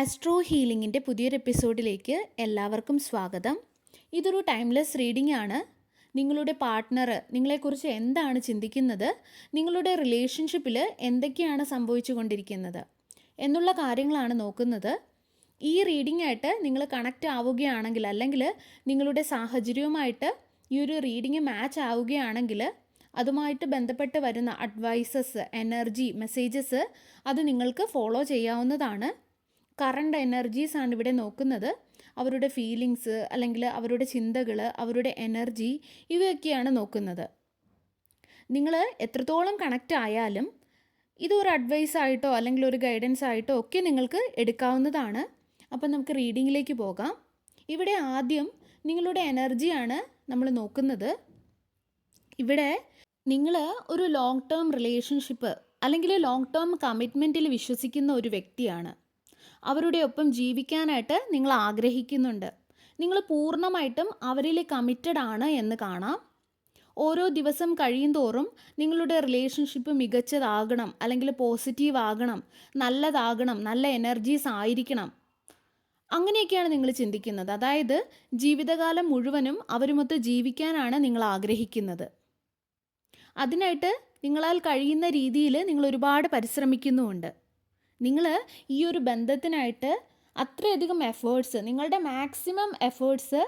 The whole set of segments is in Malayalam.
ആസ്ട്രോ ഹീലിംഗിൻ്റെ പുതിയൊരു എപ്പിസോഡിലേക്ക് എല്ലാവർക്കും സ്വാഗതം. ഇതൊരു ടൈംലെസ് റീഡിംഗ് ആണ്. നിങ്ങളുടെ പാർട്ട്ണർ നിങ്ങളെക്കുറിച്ച് എന്താണ് ചിന്തിക്കുന്നത്, നിങ്ങളുടെ റിലേഷൻഷിപ്പിൽ എന്തൊക്കെയാണ് സംഭവിച്ചു കൊണ്ടിരിക്കുന്നത് എന്നുള്ള കാര്യങ്ങളാണ് നോക്കുന്നത്. ഈ റീഡിംഗ് ആയിട്ട് നിങ്ങൾ കണക്റ്റ് ആവുകയാണെങ്കിൽ, അല്ലെങ്കിൽ നിങ്ങളുടെ സാഹചര്യവുമായിട്ട് ഈ ഒരു റീഡിംഗ് മാച്ച് ആവുകയാണെങ്കിൽ, അതുമായിട്ട് ബന്ധപ്പെട്ട് വരുന്ന അഡ്വൈസസ്, എനർജി, മെസ്സേജസ് അത് നിങ്ങൾക്ക് ഫോളോ ചെയ്യാവുന്നതാണ്. കറണ്ട് എനർജീസ് ആണ് ഇവിടെ നോക്കുന്നത്. അവരുടെ ഫീലിങ്സ്, അല്ലെങ്കിൽ അവരുടെ ചിന്തകൾ, അവരുടെ എനർജി, ഇവയൊക്കെയാണ് നോക്കുന്നത്. നിങ്ങൾ എത്രത്തോളം കണക്റ്റ് ആയാലും ഇതൊരു അഡ്വൈസ് ആയിട്ടോ അല്ലെങ്കിൽ ഒരു ഗൈഡൻസ് ആയിട്ടോ ഒക്കെ നിങ്ങൾക്ക് എടുക്കാവുന്നതാണ്. അപ്പം നമുക്ക് റീഡിങ്ങിലേക്ക് പോകാം. ഇവിടെ ആദ്യം നിങ്ങളുടെ എനർജിയാണ് നമ്മൾ നോക്കുന്നത്. ഇവിടെ നിങ്ങൾ ഒരു ലോങ് ടേം റിലേഷൻഷിപ്പ് അല്ലെങ്കിൽ ലോങ് ടേം കമ്മിറ്റ്മെൻറ്റിൽ വിശ്വസിക്കുന്ന ഒരു വ്യക്തിയാണ്. അവരുടെ ഒപ്പം ജീവിക്കാനായിട്ട് നിങ്ങൾ ആഗ്രഹിക്കുന്നുണ്ട്. നിങ്ങൾ പൂർണ്ണമായിട്ടും അവരിൽ കമ്മിറ്റഡ് ആണ് എന്ന് കാണാം. ഓരോ ദിവസം കഴിയും തോറും നിങ്ങളുടെ റിലേഷൻഷിപ്പ് മികച്ചതാകണം, അല്ലെങ്കിൽ പോസിറ്റീവ് ആകണം, നല്ലതാകണം, നല്ല എനർജീസ് ആയിരിക്കണം, അങ്ങനെയൊക്കെയാണ് നിങ്ങൾ ചിന്തിക്കുന്നത്. അതായത് ജീവിതകാലം മുഴുവനും അവരുമൊത്ത് ജീവിക്കാനാണ് നിങ്ങൾ ആഗ്രഹിക്കുന്നത്. അതിനായിട്ട് നിങ്ങളാൽ കഴിയുന്ന രീതിയിൽ നിങ്ങൾ ഒരുപാട് പരിശ്രമിക്കുന്നുമുണ്ട്. നിങ്ങൾ ഈ ഒരു ബന്ധത്തിനായിട്ട് അത്രയധികം എഫേർട്സ്, നിങ്ങളുടെ മാക്സിമം എഫേർട്സ്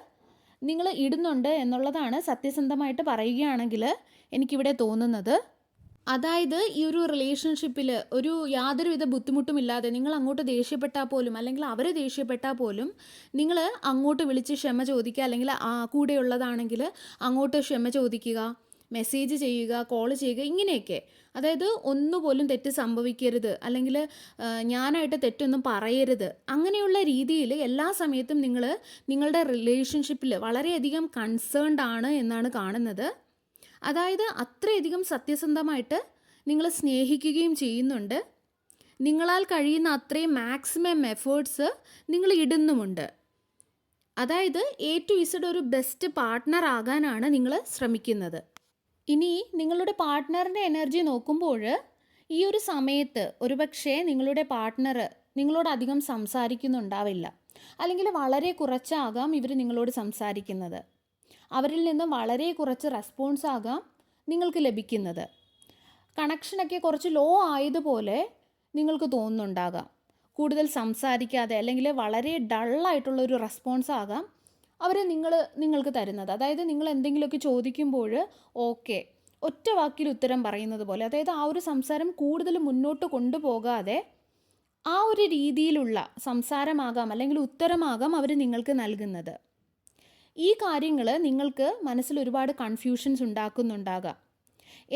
നിങ്ങൾ ഇടുന്നുണ്ട് എന്നുള്ളതാണ് സത്യസന്ധമായിട്ട് പറയുകയാണെങ്കിൽ എനിക്കിവിടെ തോന്നുന്നത്. അതായത് ഈ ഒരു റിലേഷൻഷിപ്പിൽ ഒരു യാതൊരുവിധ ബുദ്ധിമുട്ടുമില്ലാതെ, നിങ്ങൾ അങ്ങോട്ട് ദേഷ്യപ്പെട്ടാൽ പോലും അല്ലെങ്കിൽ അവർ ദേഷ്യപ്പെട്ടാൽ പോലും നിങ്ങൾ അങ്ങോട്ട് വിളിച്ച് ക്ഷമ ചോദിക്കുക, അല്ലെങ്കിൽ കൂടെയുള്ളതാണെങ്കിൽ അങ്ങോട്ട് ക്ഷമ ചോദിക്കുക, മെസ്സേജ് ചെയ്യുക, കോൾ ചെയ്യുക, ഇങ്ങനെയൊക്കെ. അതായത് ഒന്നുപോലും തെറ്റ് സംഭവിക്കരുത്, അല്ലെങ്കിൽ ഞാനായിട്ട് തെറ്റൊന്നും പറയരുത്, അങ്ങനെയുള്ള രീതിയിൽ എല്ലാ സമയത്തും നിങ്ങൾ നിങ്ങളുടെ റിലേഷൻഷിപ്പിൽ വളരെയധികം കൺസേൺഡ് ആണ് എന്നാണ് കാണുന്നത്. അതായത് അത്രയധികം സത്യസന്ധമായിട്ട് നിങ്ങൾ സ്നേഹിക്കുകയും ചെയ്യുന്നുണ്ട്. നിങ്ങളാൽ കഴിയുന്ന അത്രയും മാക്സിമം എഫേർട്സ് നിങ്ങൾ ഇടുന്നുമുണ്ട്. അതായത് എ ടു ഇസഡ് ഒരു ബെസ്റ്റ് പാർട്ട്ണർ ആകാനാണ് നിങ്ങൾ ശ്രമിക്കുന്നത്. ഇനി നിങ്ങളുടെ പാർട്ട്ണറിൻ്റെ എനർജി നോക്കുമ്പോൾ ഈ ഒരു സമയത്ത് ഒരുപക്ഷെ നിങ്ങളുടെ പാർട്ട്ണർ നിങ്ങളോട് അധികം സംസാരിക്കുന്നുണ്ടാവില്ല, അല്ലെങ്കിൽ വളരെ കുറച്ചാകാം ഇവർ നിങ്ങളോട് സംസാരിക്കുന്നത്. അവരിൽ നിന്നും വളരെ കുറച്ച് റെസ്പോൺസ് ആകാം നിങ്ങൾക്ക് ലഭിക്കുന്നത്. കണക്ഷനൊക്കെ കുറച്ച് ലോ ആയതുപോലെ നിങ്ങൾക്ക് തോന്നുന്നുണ്ടാകാം. കൂടുതൽ സംസാരിക്കാതെ, അല്ലെങ്കിൽ വളരെ ഡള്ളായിട്ടുള്ളൊരു റെസ്പോൺസ് ആകാം നിങ്ങൾക്ക് തരുന്നത്. അതായത് നിങ്ങൾ എന്തെങ്കിലുമൊക്കെ ചോദിക്കുമ്പോൾ ഓക്കെ, ഒറ്റ വാക്കിൽ ഉത്തരം പറയുന്നത് പോലെ. അതായത് ആ ഒരു സംസാരം കൂടുതൽ മുന്നോട്ട് കൊണ്ടുപോകാതെ ആ ഒരു രീതിയിലുള്ള സംസാരമാകാം അല്ലെങ്കിൽ ഉത്തരമാകാം അവർ നിങ്ങൾക്ക് നൽകുന്നത്. ഈ കാര്യങ്ങൾ നിങ്ങൾക്ക് മനസ്സിൽ ഒരുപാട് കൺഫ്യൂഷൻസ് ഉണ്ടാക്കുന്നുണ്ടാകാം.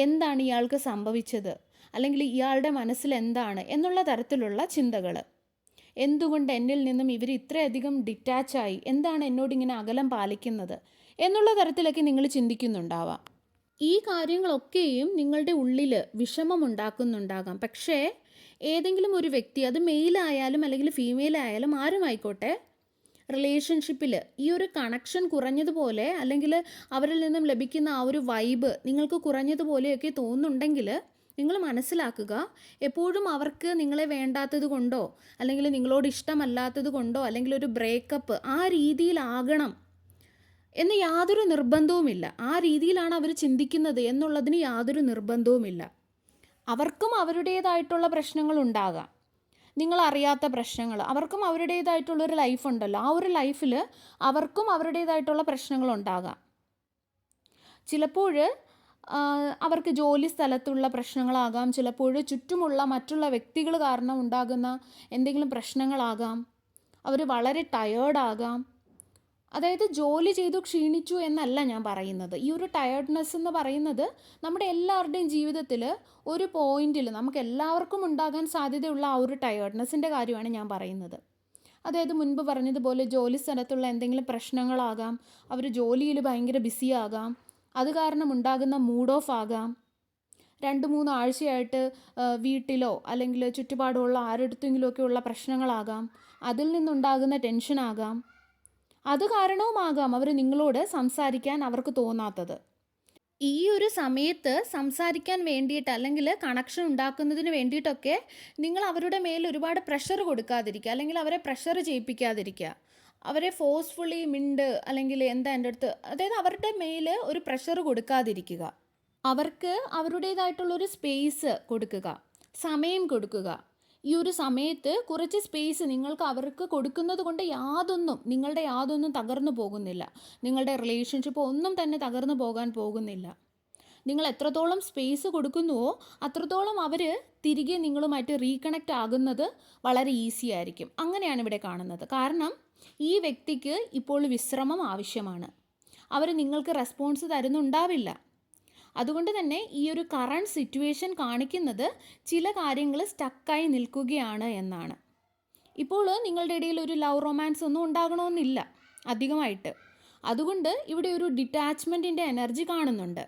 എന്താണ് ഇയാൾക്ക് സംഭവിച്ചത്, അല്ലെങ്കിൽ ഇയാളുടെ മനസ്സിൽ എന്താണ് എന്നുള്ള തരത്തിലുള്ള ചിന്തകൾ. എന്തുകൊണ്ട് എന്നിൽ നിന്നും ഇവർ ഇത്രയധികം ഡിറ്റാച്ചായി, എന്താണ് എന്നോടിങ്ങനെ അകലം പാലിക്കുന്നത് എന്നുള്ള തരത്തിലൊക്കെ നിങ്ങൾ ചിന്തിക്കുന്നുണ്ടാവാം. ഈ കാര്യങ്ങളൊക്കെയും നിങ്ങളുടെ ഉള്ളിൽ വിഷമമുണ്ടാക്കുന്നുണ്ടാകാം. പക്ഷേ ഏതെങ്കിലും ഒരു വ്യക്തി, അത് മെയിലായാലും അല്ലെങ്കിൽ ഫീമെയിലായാലും ആരുമായിക്കോട്ടെ, റിലേഷൻഷിപ്പിൽ ഈ ഒരു കണക്ഷൻ കുറഞ്ഞതുപോലെ, അല്ലെങ്കിൽ അവരിൽ നിന്നും ലഭിക്കുന്ന ആ ഒരു വൈബ് നിങ്ങൾക്ക് കുറഞ്ഞതുപോലെയൊക്കെ തോന്നുന്നുണ്ടെങ്കിൽ നിങ്ങൾ മനസ്സിലാക്കുക, എപ്പോഴും അവർക്ക് നിങ്ങളെ വേണ്ടാത്തത് കൊണ്ടോ, അല്ലെങ്കിൽ നിങ്ങളോട് ഇഷ്ടമല്ലാത്തത് കൊണ്ടോ, അല്ലെങ്കിൽ ഒരു ബ്രേക്കപ്പ് ആ രീതിയിലാകണം എന്ന് യാതൊരു നിർബന്ധവുമില്ല. ആ രീതിയിലാണ് അവർ ചിന്തിക്കുന്നത് എന്നുള്ളതിന് യാതൊരു നിർബന്ധവുമില്ല. അവർക്കും അവരുടേതായിട്ടുള്ള പ്രശ്നങ്ങളുണ്ടാകാം, നിങ്ങളറിയാത്ത പ്രശ്നങ്ങൾ. അവർക്കും അവരുടേതായിട്ടുള്ളൊരു ലൈഫ് ഉണ്ടല്ലോ, ആ ഒരു ലൈഫിൽ അവർക്കും അവരുടേതായിട്ടുള്ള പ്രശ്നങ്ങളുണ്ടാകാം. ചിലപ്പോൾ അവർക്ക് ജോലി സ്ഥലത്തുള്ള പ്രശ്നങ്ങളാകാം, ചിലപ്പോൾ ചുറ്റുമുള്ള മറ്റുള്ള വ്യക്തികൾ കാരണം ഉണ്ടാകുന്ന എന്തെങ്കിലും പ്രശ്നങ്ങളാകാം. അവർ വളരെ ടയേർഡാകാം. അതായത് ജോലി ചെയ്തു ക്ഷീണിച്ചു എന്നല്ല ഞാൻ പറയുന്നത്. ഈ ഒരു ടയേർഡ്നെസ് എന്ന് പറയുന്നത് നമ്മുടെ എല്ലാവരുടെയും ജീവിതത്തിൽ ഒരു പോയിന്റിൽ നമുക്ക് എല്ലാവർക്കും ഉണ്ടാകാൻ സാധ്യതയുള്ള ആ ഒരു ടയേർഡ്നെസ്സിൻ്റെ കാര്യമാണ് ഞാൻ പറയുന്നത്. അതായത് മുൻപ് പറഞ്ഞതുപോലെ ജോലി സ്ഥലത്തുള്ള എന്തെങ്കിലും പ്രശ്നങ്ങളാകാം, അവർ ജോലിയിൽ ഭയങ്കര ബിസിയാകാം, അത് കാരണം ഉണ്ടാകുന്ന മൂഡ് ഓഫ് ആകാം. 2-3 ആഴ്ചയായിട്ട് വീട്ടിലോ അല്ലെങ്കിൽ ചുറ്റുപാടുമുള്ള ആരുടെടുത്തെങ്കിലുമൊക്കെ ഉള്ള പ്രശ്നങ്ങളാകാം, അതിൽ നിന്നുണ്ടാകുന്ന ടെൻഷനാകാം. അത് കാരണവുമാകാം അവർ നിങ്ങളോട് സംസാരിക്കാൻ അവർക്ക് തോന്നാത്തത്. ഈ ഒരു സമയത്ത് സംസാരിക്കാൻ വേണ്ടിയിട്ട് അല്ലെങ്കിൽ കണക്ഷൻ ഉണ്ടാക്കുന്നതിന് വേണ്ടിയിട്ടൊക്കെ നിങ്ങൾ അവരുടെ മേൽ ഒരുപാട് പ്രഷർ കൊടുക്കാതിരിക്കുക, അല്ലെങ്കിൽ അവരെ പ്രഷർ ചെയ്യിപ്പിക്കാതിരിക്കുക. അവരെ ഫോഴ്സ്ഫുള്ളി മിണ്ട് അല്ലെങ്കിൽ എന്താ എൻ്റെ അടുത്ത്, അതായത് അവരുടെ മേൽ ഒരു പ്രഷർ കൊടുക്കാതിരിക്കുക. അവർക്ക് അവരുടേതായിട്ടുള്ളൊരു സ്പേസ് കൊടുക്കുക, സമയം കൊടുക്കുക. ഈ ഒരു സമയത്ത് കുറച്ച് സ്പേസ് നിങ്ങൾക്ക് അവർക്ക് കൊടുക്കുന്നത് കൊണ്ട് നിങ്ങളുടെ യാതൊന്നും തകർന്നു പോകുന്നില്ല. നിങ്ങളുടെ റിലേഷൻഷിപ്പ് ഒന്നും തന്നെ തകർന്നു പോകാൻ പോകുന്നില്ല. നിങ്ങൾ എത്രത്തോളം സ്പേസ് കൊടുക്കുന്നുവോ അത്രത്തോളം അവർ തിരികെ നിങ്ങളുമായിട്ട് റീകണക്റ്റ് ആകുന്നത് വളരെ ഈസി ആയിരിക്കും. അങ്ങനെയാണ് ഇവിടെ കാണുന്നത്. കാരണം ഈ വ്യക്തിക്ക് ഇപ്പോൾ വിശ്രമം ആവശ്യമാണ്. അവർ നിങ്ങൾക്ക് റെസ്പോൺസ് തരുന്നുണ്ടാവില്ല. അതുകൊണ്ട് തന്നെ ഈ ഒരു കറണ്ട് സിറ്റുവേഷൻ കാണിക്കുന്നത് ചില കാര്യങ്ങൾ സ്റ്റക്കായി നിൽക്കുകയാണ് എന്നാണ്. ഇപ്പോൾ നിങ്ങളുടെ ഇടയിൽ ഒരു ലവ് റൊമാൻസ് ഒന്നും ഉണ്ടാകണമെന്നില്ല അധികമായിട്ട്. അതുകൊണ്ട് ഇവിടെ ഒരു ഡിറ്റാച്ച്മെൻറ്റിൻ്റെ എനർജി കാണുന്നുണ്ട്.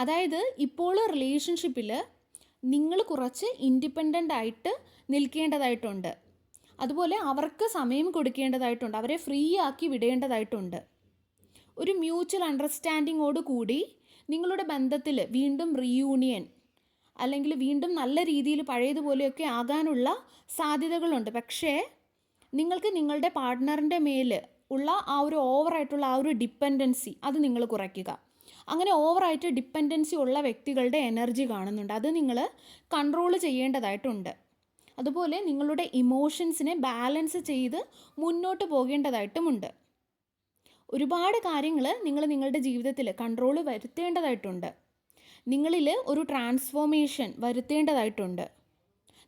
അതായത് ഇപ്പോൾ റിലേഷൻഷിപ്പിൽ നിങ്ങൾ കുറച്ച് ഇൻഡിപെൻഡൻ്റ് ആയിട്ട് നിൽക്കേണ്ടതായിട്ടുണ്ട്. അതുപോലെ അവർക്ക് സമയം കൊടുക്കേണ്ടതായിട്ടുണ്ട്. അവരെ ഫ്രീ ആക്കി വിടേണ്ടതായിട്ടുണ്ട്. ഒരു മ്യൂച്വൽ അണ്ടർസ്റ്റാൻഡിങ്ങോട് കൂടി നിങ്ങളുടെ ബന്ധത്തിൽ വീണ്ടും റീയൂണിയൻ അല്ലെങ്കിൽ വീണ്ടും നല്ല രീതിയിൽ പഴയതുപോലെയൊക്കെ ആകാനുള്ള സാധ്യതകളുണ്ട്. പക്ഷേ നിങ്ങൾക്ക് നിങ്ങളുടെ പാർട്ട്ണറിൻ്റെ മേൽ ഉള്ള ആ ഒരു ഓവറായിട്ടുള്ള ആ ഒരു ഡിപ്പെൻഡൻസി അത് നിങ്ങൾ കുറയ്ക്കുക. അങ്ങനെ ഓവറായിട്ട് ഡിപ്പെൻഡൻസി ഉള്ള വ്യക്തികളുടെ എനർജി കാണുന്നുണ്ട്. അത് നിങ്ങൾ കൺട്രോൾ ചെയ്യേണ്ടതായിട്ടുണ്ട്. അതുപോലെ നിങ്ങളുടെ ഇമോഷൻസിനെ ബാലൻസ് ചെയ്ത് മുന്നോട്ട് പോകേണ്ടതായിട്ടുമുണ്ട്. ഒരുപാട് കാര്യങ്ങൾ നിങ്ങൾ നിങ്ങളുടെ ജീവിതത്തിൽ കൺട്രോൾ വരുത്തേണ്ടതായിട്ടുണ്ട്. നിങ്ങളിൽ ഒരു ട്രാൻസ്ഫോർമേഷൻ വരുത്തേണ്ടതായിട്ടുണ്ട്.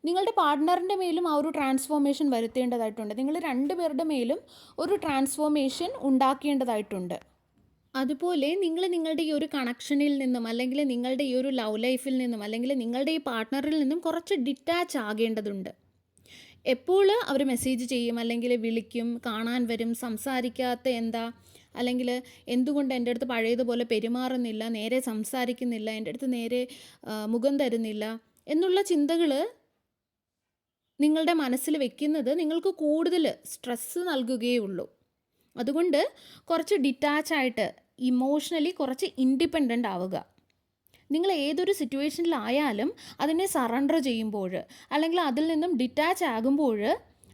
നിങ്ങളുടെ പാർട്ട്ണറിൻ്റെ മേലും ആ ഒരു ട്രാൻസ്ഫോർമേഷൻ വരുത്തേണ്ടതായിട്ടുണ്ട്. നിങ്ങൾ രണ്ടുപേരുടെ മേലും ഒരു ട്രാൻസ്ഫോർമേഷൻ ഉണ്ടാക്കേണ്ടതായിട്ടുണ്ട്. അതുപോലെ നിങ്ങൾ നിങ്ങളുടെ ഈ ഒരു കണക്ഷനിൽ നിന്നും അല്ലെങ്കിൽ നിങ്ങളുടെ ഈ ഒരു ലവ് ലൈഫിൽ നിന്നും അല്ലെങ്കിൽ നിങ്ങളുടെ ഈ പാർട്ട്ണറിൽ നിന്നും കുറച്ച് ഡിറ്റാച്ച് ആകേണ്ടതുണ്ട്. എപ്പോൾ അവർ മെസ്സേജ് ചെയ്യും അല്ലെങ്കിൽ വിളിക്കും, കാണാൻ വരും, സംസാരിക്കാത്ത എന്താ, അല്ലെങ്കിൽ എന്തുകൊണ്ട് എൻ്റെ അടുത്ത് പഴയതുപോലെ പെരുമാറുന്നില്ല, നേരെ സംസാരിക്കുന്നില്ല, എൻ്റെ അടുത്ത് നേരെ മുഖം തരുന്നില്ല എന്നുള്ള ചിന്തകൾ നിങ്ങളുടെ മനസ്സിൽ വെക്കുന്നത് നിങ്ങൾക്ക് കൂടുതൽ സ്ട്രെസ്സ് നൽകുകയുള്ളൂ. അതുകൊണ്ട് കുറച്ച് ഡിറ്റാച്ചായിട്ട് ഇമോഷണലി കുറച്ച് ഇൻഡിപെൻഡൻ്റ് ആവുക. നിങ്ങൾ ഏതൊരു സിറ്റുവേഷനിലായാലും അതിനെ സറണ്ടർ ചെയ്യുമ്പോൾ അല്ലെങ്കിൽ അതിൽ നിന്നും ഡിറ്റാച്ച് ആകുമ്പോൾ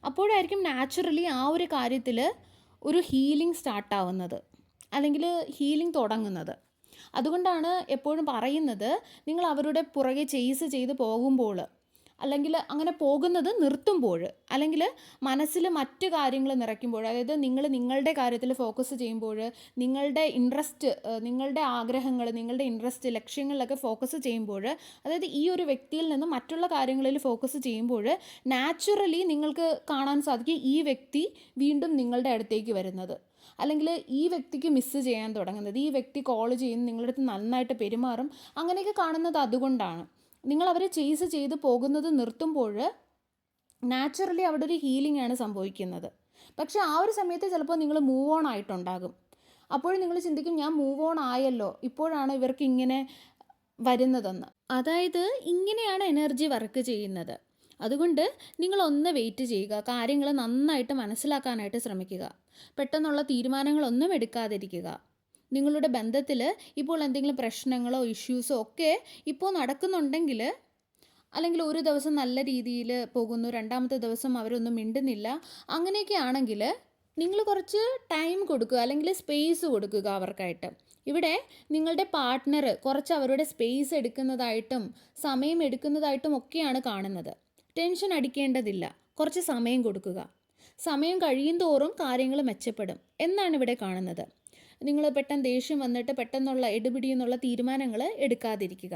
അപ്പോഴായിരിക്കും നാച്ചുറലി ആ ഒരു കാര്യത്തിൽ ഒരു ഹീലിംഗ് സ്റ്റാർട്ടാവുന്നത് അല്ലെങ്കിൽ ഹീലിംഗ് തുടങ്ങുന്നത്. അതുകൊണ്ടാണ് എപ്പോഴും പറയുന്നത്, നിങ്ങൾ അവരുടെ പുറകെ ചേസ് ചെയ്ത് പോകുമ്പോൾ അല്ലെങ്കിൽ അങ്ങനെ പോകുന്നത് നിർത്തുമ്പോൾ അല്ലെങ്കിൽ മനസ്സിൽ മറ്റു കാര്യങ്ങൾ നിറയ്ക്കുമ്പോൾ, അതായത് നിങ്ങൾ നിങ്ങളുടെ കാര്യത്തിൽ ഫോക്കസ് ചെയ്യുമ്പോൾ, നിങ്ങളുടെ ഇൻട്രസ്റ്റ്, നിങ്ങളുടെ ആഗ്രഹങ്ങൾ, നിങ്ങളുടെ ഇൻട്രസ്റ്റ് ലക്ഷ്യങ്ങളിലൊക്കെ ഫോക്കസ് ചെയ്യുമ്പോൾ, അതായത് ഈ ഒരു വ്യക്തിയിൽ നിന്ന് മറ്റുള്ള കാര്യങ്ങളിൽ ഫോക്കസ് ചെയ്യുമ്പോൾ നാച്ചുറലി നിങ്ങൾക്ക് കാണാൻ സാധിക്കും ഈ വ്യക്തി വീണ്ടും നിങ്ങളുടെ അടുത്തേക്ക് വരുന്നത്, അല്ലെങ്കിൽ ഈ വ്യക്തിക്ക് മിസ്സ് ചെയ്യാൻ തുടങ്ങുന്നത്, ഈ വ്യക്തി കോൾ ചെയ്യുന്ന നിങ്ങളുടെ അടുത്ത് നന്നായിട്ട് പെരുമാറും. അങ്ങനെയൊക്കെ കാണുന്നത് അതുകൊണ്ടാണ്. നിങ്ങൾ അവരെ ചേസ് ചെയ്ത് പോകുന്നത് നിർത്തുമ്പോൾ നാച്ചുറലി അവിടെ ഒരു ഹീലിംഗ് ആണ് സംഭവിക്കുന്നത്. പക്ഷേ ആ ഒരു സമയത്ത് ചിലപ്പോൾ നിങ്ങൾ മൂവ് ഓൺ ആയിട്ടുണ്ടാകും. അപ്പോൾ നിങ്ങൾ ചിന്തിക്കും, ഞാൻ മൂവ് ഓൺ ആയല്ലോ, ഇപ്പോഴാണ് ഇവർക്ക് ഇങ്ങനെ വരുന്നതെന്ന്. അതായത് ഇങ്ങനെയാണ് എനർജി വർക്ക് ചെയ്യുന്നത്. അതുകൊണ്ട് നിങ്ങളൊന്ന് വെയിറ്റ് ചെയ്യുക, കാര്യങ്ങൾ നന്നായിട്ട് മനസ്സിലാക്കാനായിട്ട് ശ്രമിക്കുക, പെട്ടെന്നുള്ള തീരുമാനങ്ങളൊന്നും എടുക്കാതിരിക്കുക. നിങ്ങളുടെ ബന്ധത്തിൽ ഇപ്പോൾ എന്തെങ്കിലും പ്രശ്നങ്ങളോ ഇഷ്യൂസോ ഒക്കെ ഇപ്പോൾ നടക്കുന്നുണ്ടെങ്കിൽ, അല്ലെങ്കിൽ ഒരു ദിവസം നല്ല രീതിയിൽ പോകുന്നു, രണ്ടാമത്തെ ദിവസം അവരൊന്നും മിണ്ടുന്നില്ല, അങ്ങനെയൊക്കെ ആണെങ്കിൽ നിങ്ങൾ കുറച്ച് ടൈം കൊടുക്കുക അല്ലെങ്കിൽ സ്പേസ് കൊടുക്കുക അവർക്കായിട്ട്. ഇവിടെ നിങ്ങളുടെ പാർട്ട്ണർ കുറച്ച് അവരുടെ സ്പേസ് എടുക്കുന്നതായിട്ടും സമയം എടുക്കുന്നതായിട്ടും ഒക്കെയാണ് കാണുന്നത്. ടെൻഷൻ അടിക്കേണ്ടതില്ല, കുറച്ച് സമയം കൊടുക്കുക. സമയം കഴിയും തോറും കാര്യങ്ങൾ മെച്ചപ്പെടും എന്നാണ് ഇവിടെ കാണുന്നത്. നിങ്ങൾ പെട്ടെന്ന് ദേഷ്യം വന്നിട്ട് പെട്ടെന്നുള്ള എടുപിടി എന്നുള്ള തീരുമാനങ്ങൾ എടുക്കാതിരിക്കുക.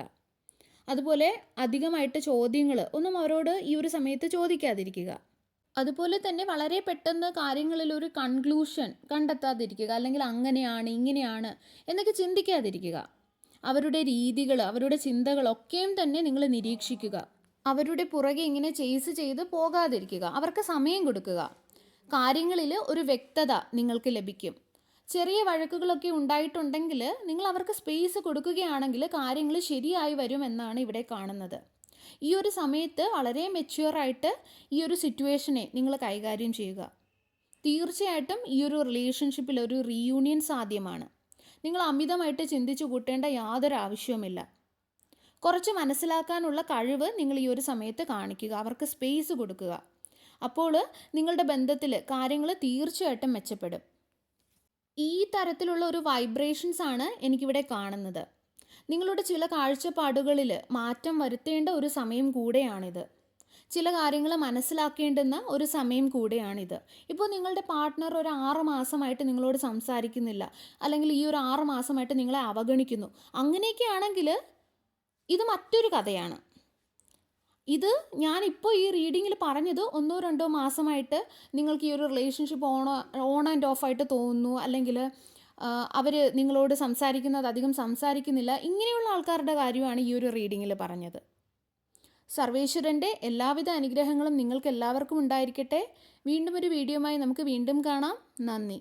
അതുപോലെ അധികമായിട്ട് ചോദ്യങ്ങൾ ഒന്നും അവരോട് ഈ ഒരു സമയത്ത് ചോദിക്കാതിരിക്കുക. അതുപോലെ തന്നെ വളരെ പെട്ടെന്ന് കാര്യങ്ങളിൽ ഒരു കൺക്ലൂഷൻ കണ്ടെത്താതിരിക്കുക, അല്ലെങ്കിൽ അങ്ങനെയാണ് ഇങ്ങനെയാണ് എന്നൊക്കെ ചിന്തിക്കാതിരിക്കുക. അവരുടെ രീതികൾ, അവരുടെ ചിന്തകളൊക്കെയും തന്നെ നിങ്ങൾ നിരീക്ഷിക്കുക. അവരുടെ പുറകെ ഇങ്ങനെ ചേസ് ചെയ്ത് പോകാതിരിക്കുക. അവർക്ക് സമയം കൊടുക്കുക. കാര്യങ്ങളിൽ ഒരു വ്യക്തത നിങ്ങൾക്ക് ലഭിക്കും. ചെറിയ വഴക്കുകളൊക്കെ ഉണ്ടായിട്ടുണ്ടെങ്കിൽ നിങ്ങൾ അവർക്ക് സ്പേസ് കൊടുക്കുകയാണെങ്കിൽ കാര്യങ്ങൾ ശരിയായി വരുമെന്നാണ് ഇവിടെ കാണുന്നത്. ഈ ഒരു സമയത്ത് വളരെ മെച്യൂറായിട്ട് ഈ ഒരു സിറ്റുവേഷനെ നിങ്ങൾ കൈകാര്യം ചെയ്യുക. തീർച്ചയായിട്ടും ഈ ഒരു റിലേഷൻഷിപ്പിൽ ഒരു റീയൂണിയൻ സാധ്യമാണ്. നിങ്ങൾ അമിതമായിട്ട് ചിന്തിച്ചു കൂട്ടേണ്ട യാതൊരു ആവശ്യവുമില്ല. കുറച്ച് മനസ്സിലാക്കാനുള്ള കഴിവ് നിങ്ങൾ ഈ ഒരു സമയത്ത് കാണിക്കുക, അവർക്ക് സ്പേസ് കൊടുക്കുക. അപ്പോൾ നിങ്ങളുടെ ബന്ധത്തിൽ കാര്യങ്ങൾ തീർച്ചയായിട്ടും മെച്ചപ്പെടും. ഈ തരത്തിലുള്ള ഒരു വൈബ്രേഷൻസ് ആണ് എനിക്കിവിടെ കാണുന്നത്. നിങ്ങളുടെ ചില കാഴ്ചപ്പാടുകളിൽ മാറ്റം വരുത്തേണ്ട ഒരു സമയം കൂടെയാണിത്. ചില കാര്യങ്ങൾ മനസ്സിലാക്കേണ്ടുന്ന ഒരു സമയം കൂടെയാണിത്. ഇപ്പോൾ നിങ്ങളുടെ പാർട്ട്ണർ ഒരു 6 മാസമായിട്ട് നിങ്ങളോട് സംസാരിക്കുന്നില്ല, അല്ലെങ്കിൽ ഈ ഒരു 6 മാസമായിട്ട് നിങ്ങളെ അവഗണിക്കുന്നു, അങ്ങനെയൊക്കെ ആണെങ്കിൽ ഇത് മറ്റൊരു കഥയാണ്. ഇത് ഞാനിപ്പോൾ ഈ റീഡിങ്ങിൽ പറഞ്ഞത് 1-2 മാസമായിട്ട് നിങ്ങൾക്ക് ഈ ഒരു റിലേഷൻഷിപ്പ് ഓൺ ആൻഡ് ഓഫ് ആയിട്ട് തോന്നുന്നു, അല്ലെങ്കിൽ അവർ നിങ്ങളോട് സംസാരിക്കുന്നത് അധികം സംസാരിക്കുന്നില്ല, ഇങ്ങനെയുള്ള ആൾക്കാരുടെ കാര്യമാണ് ഈ ഒരു റീഡിങ്ങിൽ പറഞ്ഞത്. സർവേശ്വരൻ്റെ എല്ലാവിധ അനുഗ്രഹങ്ങളും നിങ്ങൾക്ക് എല്ലാവർക്കും ഉണ്ടായിരിക്കട്ടെ. വീണ്ടും ഒരു വീഡിയോയുമായി നമുക്ക് വീണ്ടും കാണാം. നന്ദി.